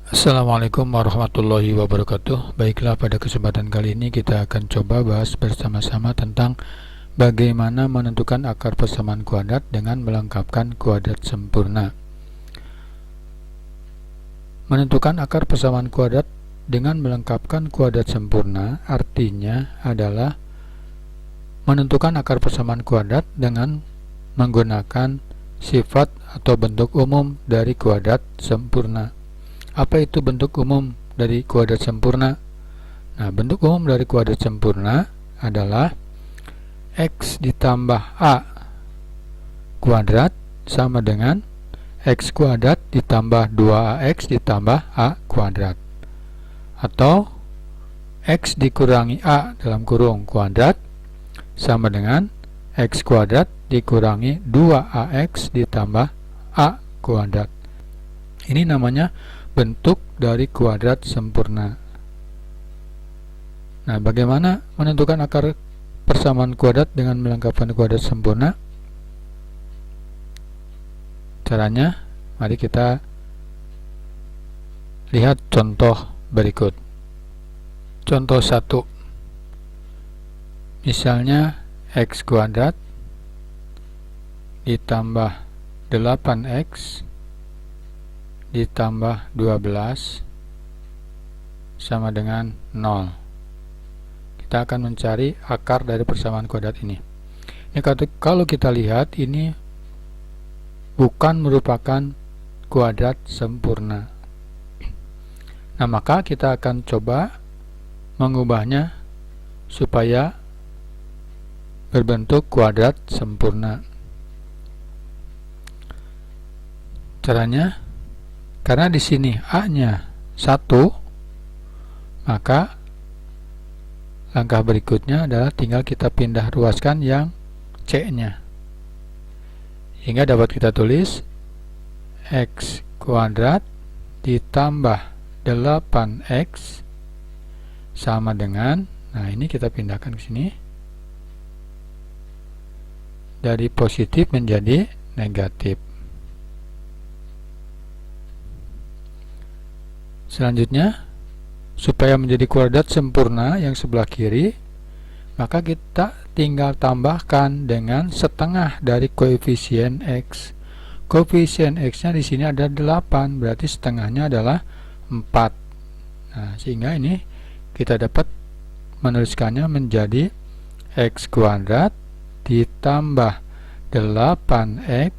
Assalamualaikum warahmatullahi wabarakatuh. Baiklah, pada kesempatan kali ini kita akan coba bahas bersama-sama tentang bagaimana menentukan akar persamaan kuadrat dengan melengkapkan kuadrat sempurna. Menentukan akar persamaan kuadrat dengan melengkapkan kuadrat sempurna artinya adalah menentukan akar persamaan kuadrat dengan menggunakan sifat atau bentuk umum dari kuadrat sempurna. Apa itu bentuk umum dari kuadrat sempurna? Nah, bentuk umum dari kuadrat sempurna adalah X ditambah A kuadrat sama dengan X kuadrat ditambah 2AX ditambah A kuadrat, atau X dikurangi A dalam kurung kuadrat sama dengan X kuadrat dikurangi 2AX ditambah A kuadrat. Ini namanya bentuk dari kuadrat sempurna. Nah, bagaimana menentukan akar persamaan kuadrat dengan melengkapkan kuadrat sempurna? Caranya, mari kita lihat contoh berikut. Contoh 1. Misalnya X kuadrat ditambah 8X ditambah 12 sama dengan 0. Kita akan mencari akar dari persamaan kuadrat ini. Kalau kita lihat, ini bukan merupakan kuadrat sempurna. Nah, maka kita akan coba mengubahnya supaya berbentuk kuadrat sempurna. Caranya, karena di sini A-nya 1, maka langkah berikutnya adalah tinggal kita pindah ruaskan yang C-nya. Sehingga dapat kita tulis X kuadrat ditambah 8X sama dengan, nah ini kita pindahkan ke sini, dari positif menjadi negatif. Selanjutnya, supaya menjadi kuadrat sempurna yang sebelah kiri, maka kita tinggal tambahkan dengan setengah dari koefisien X. Koefisien X-nya di sini ada 8, berarti setengahnya adalah 4. Nah, sehingga ini kita dapat menuliskannya menjadi X kuadrat ditambah 8X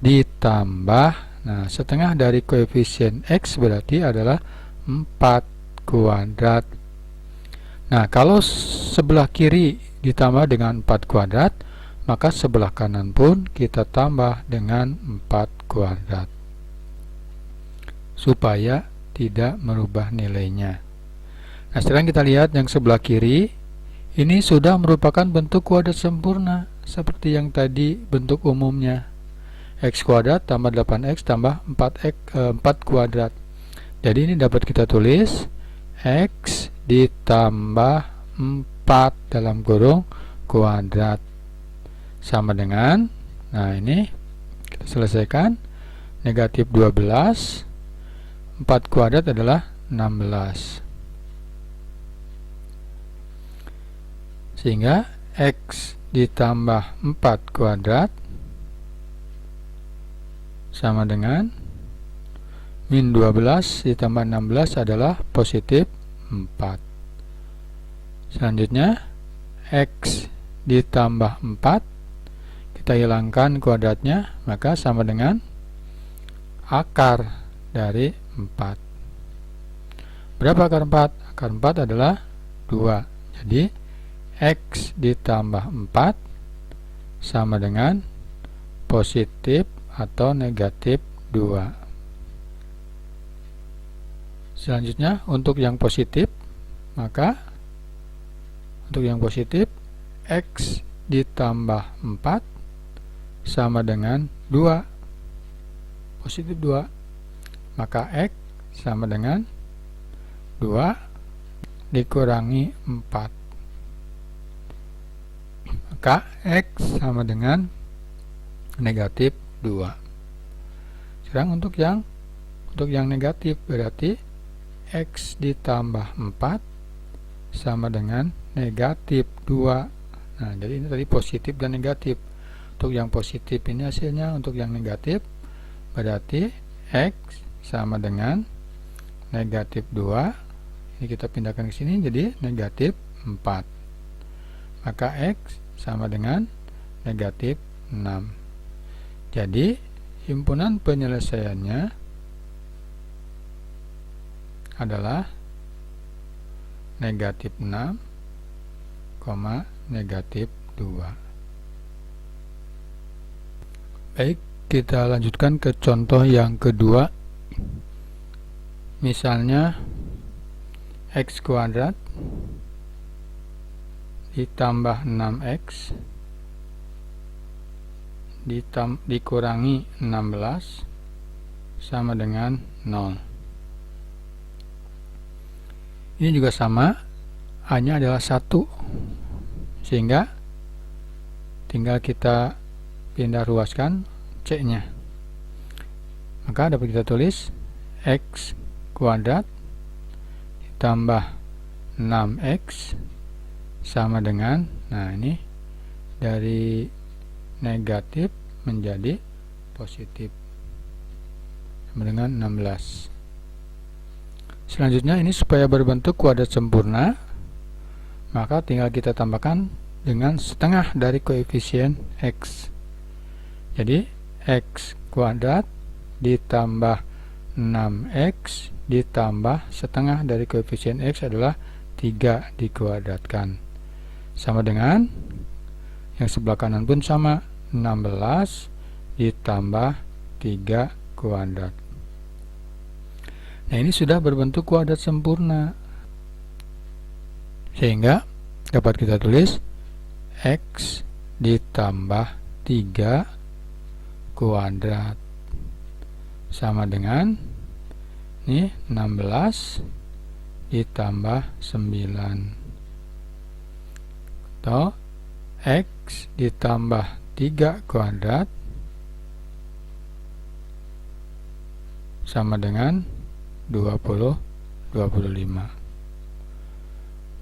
ditambah, nah, setengah dari koefisien X berarti adalah 4 kuadrat. Nah, kalau sebelah kiri ditambah dengan 4 kuadrat, maka sebelah kanan pun kita tambah dengan 4 kuadrat supaya tidak merubah nilainya. Nah, sekarang kita lihat yang sebelah kiri. Ini sudah merupakan bentuk kuadrat sempurna seperti yang tadi bentuk umumnya. X kuadrat tambah 8X tambah 4 kuadrat. Jadi ini dapat kita tulis X ditambah 4 dalam kurung kuadrat sama dengan, nah ini kita selesaikan, negatif 12, 4 kuadrat adalah 16. Sehingga X ditambah 4 kuadrat sama dengan min 12 ditambah 16 adalah positif 4. Selanjutnya X ditambah 4, kita hilangkan kuadratnya, maka sama dengan akar dari 4. Berapa akar 4? Akar 4 adalah 2. Jadi X ditambah 4 sama dengan positif atau negatif 2. Selanjutnya untuk yang positif, maka untuk yang positif X ditambah 4 sama dengan 2, positif 2, maka X sama dengan 2 dikurangi 4, maka X sama dengan negatif 2. Sekarang untuk yang Untuk yang negatif berarti X ditambah 4 sama dengan negatif 2. Nah, jadi ini tadi positif dan negatif. Untuk yang positif ini hasilnya, untuk yang negatif berarti X sama dengan negatif 2. Ini kita pindahkan ke sini jadi negatif 4. Maka X sama dengan negatif 6. Jadi himpunan penyelesaiannya adalah negatif 6, negatif 2. Baik, kita lanjutkan ke contoh yang kedua. Misalnya X kuadrat ditambah 6X dikurangi 16 sama dengan 0. Ini juga sama, A-nya adalah 1, sehingga tinggal kita pindah ruaskan C-nya. Maka dapat kita tulis X kuadrat ditambah 6X sama dengan, nah ini dari negatif menjadi positif sama dengan 16. Selanjutnya ini supaya berbentuk kuadrat sempurna, maka tinggal kita tambahkan dengan setengah dari koefisien X. Jadi X kuadrat ditambah 6X ditambah setengah dari koefisien X adalah 3 dikuadratkan. Sama dengan yang sebelah kanan pun sama, 16 ditambah 3 kuadrat. Nah, ini sudah berbentuk kuadrat sempurna, sehingga dapat kita tulis X ditambah 3 kuadrat sama dengan ini 16 ditambah 9 atau X ditambah 3 kuadrat sama dengan 25.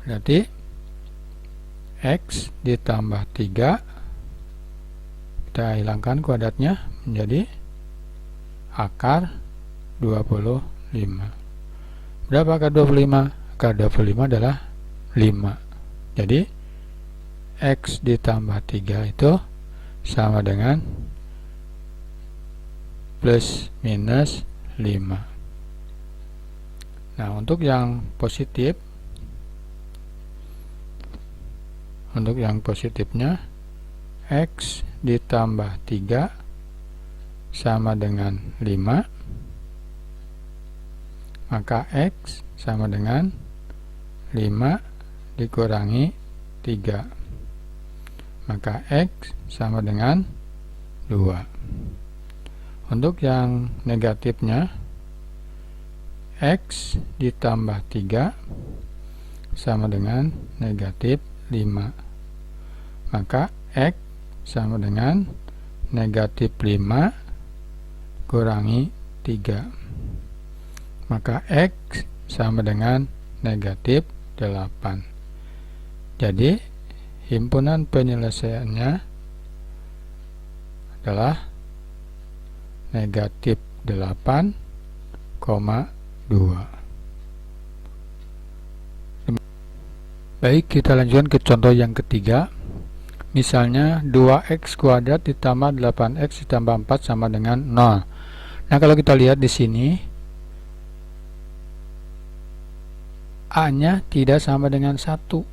Berarti X ditambah 3, kita hilangkan kuadratnya menjadi akar 25. Berapa akar 25? Akar 25 adalah 5. Jadi X ditambah 3 itu sama dengan plus minus 5. Nah, untuk yang positif, untuk yang positifnya X ditambah 3 sama dengan 5, maka X sama dengan 5 dikurangi 3, maka X sama dengan 2. Untuk yang negatifnya X ditambah 3 sama dengan negatif 5, maka X sama dengan negatif 5 kurangi 3, maka X sama dengan negatif 8. Jadi himpunan penyelesaiannya adalah negatif 8,2. Baik, kita lanjutkan ke contoh yang ketiga. Misalnya 2x kuadrat ditambah 8x ditambah 4 sama dengan 0. Nah, kalau kita lihat di sini A-nya tidak sama dengan 1.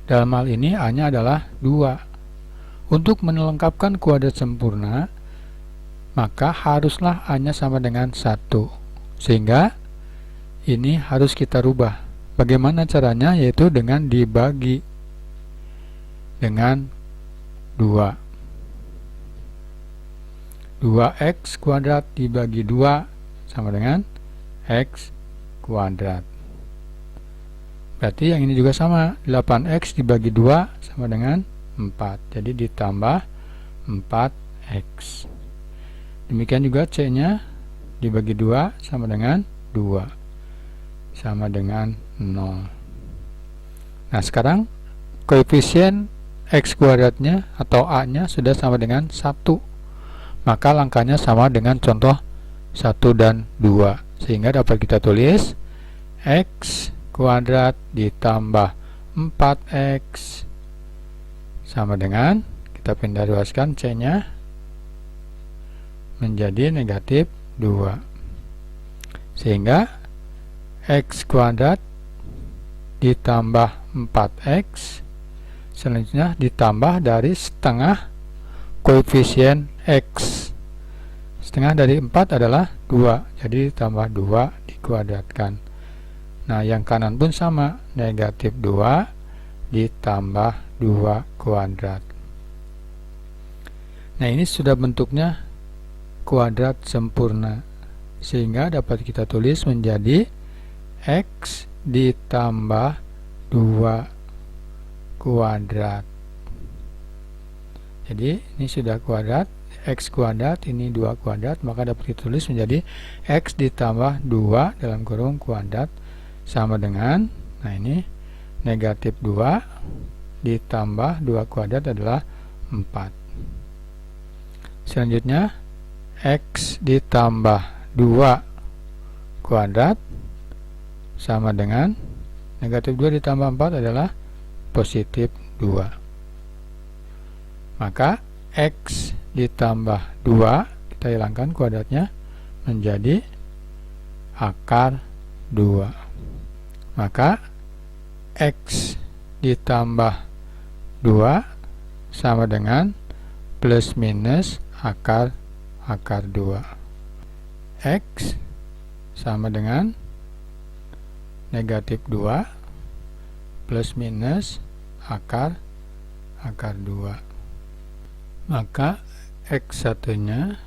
Dalam hal ini A-nya adalah 2. Untuk melengkapkan kuadrat sempurna, maka haruslah A-nya sama dengan 1. Sehingga ini harus kita rubah. Bagaimana caranya? Yaitu dengan dibagi dengan 2. 2x kuadrat dibagi 2 sama dengan x kuadrat. Berarti yang ini juga sama, 8x dibagi 2 sama dengan 4. Jadi ditambah 4x. Demikian juga C-nya dibagi 2 sama dengan 2, sama dengan 0. Nah, sekarang koefisien X kuadratnya atau A-nya sudah sama dengan 1. Maka langkahnya sama dengan contoh 1 dan 2. Sehingga dapat kita tulis X kuadrat ditambah 4X sama dengan, kita pindah ruaskan C-nya menjadi negatif 2. Sehingga X kuadrat ditambah 4X selanjutnya ditambah dari setengah koefisien X. Setengah dari 4 adalah 2, jadi ditambah 2 dikuadratkan. Nah, yang kanan pun sama, negatif 2 ditambah 2 kuadrat. Nah, ini sudah bentuknya kuadrat sempurna, sehingga dapat kita tulis menjadi X ditambah 2 kuadrat. Jadi ini sudah kuadrat, X kuadrat, ini 2 kuadrat, maka dapat kita tulis menjadi X ditambah 2 dalam kurung kuadrat sama dengan, nah ini negatif 2 ditambah 2 kuadrat adalah 4. Selanjutnya X ditambah 2 kuadrat sama dengan negatif 2 ditambah 4 adalah positif 2. Maka X ditambah 2, kita hilangkan kuadratnya, menjadi akar 2. Maka X ditambah 2 sama dengan plus minus akar 2. X sama dengan negatif 2 plus minus akar 2. Maka X1 nya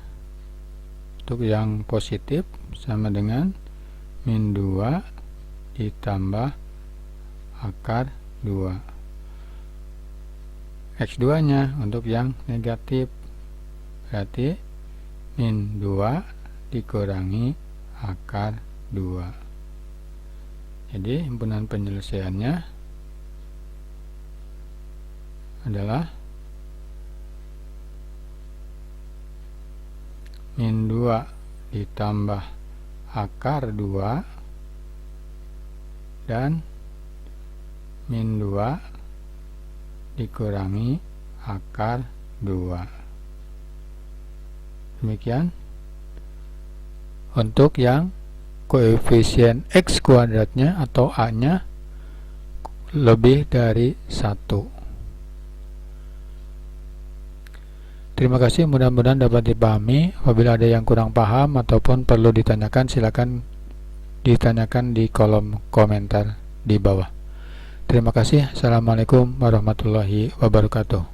untuk yang positif sama dengan min 2 ditambah akar 2. X2 nya untuk yang negatif berarti min 2 dikurangi akar 2. Jadi himpunan penyelesaiannya adalah min 2 ditambah akar 2 dan min 2 dikurangi akar 2. Demikian untuk yang koefisien X kuadratnya atau A-nya lebih dari 1. Terima kasih, mudah-mudahan dapat dipahami. Apabila ada yang kurang paham ataupun perlu ditanyakan, silakan ditanyakan di kolom komentar di bawah. Terima kasih. Assalamualaikum warahmatullahi wabarakatuh.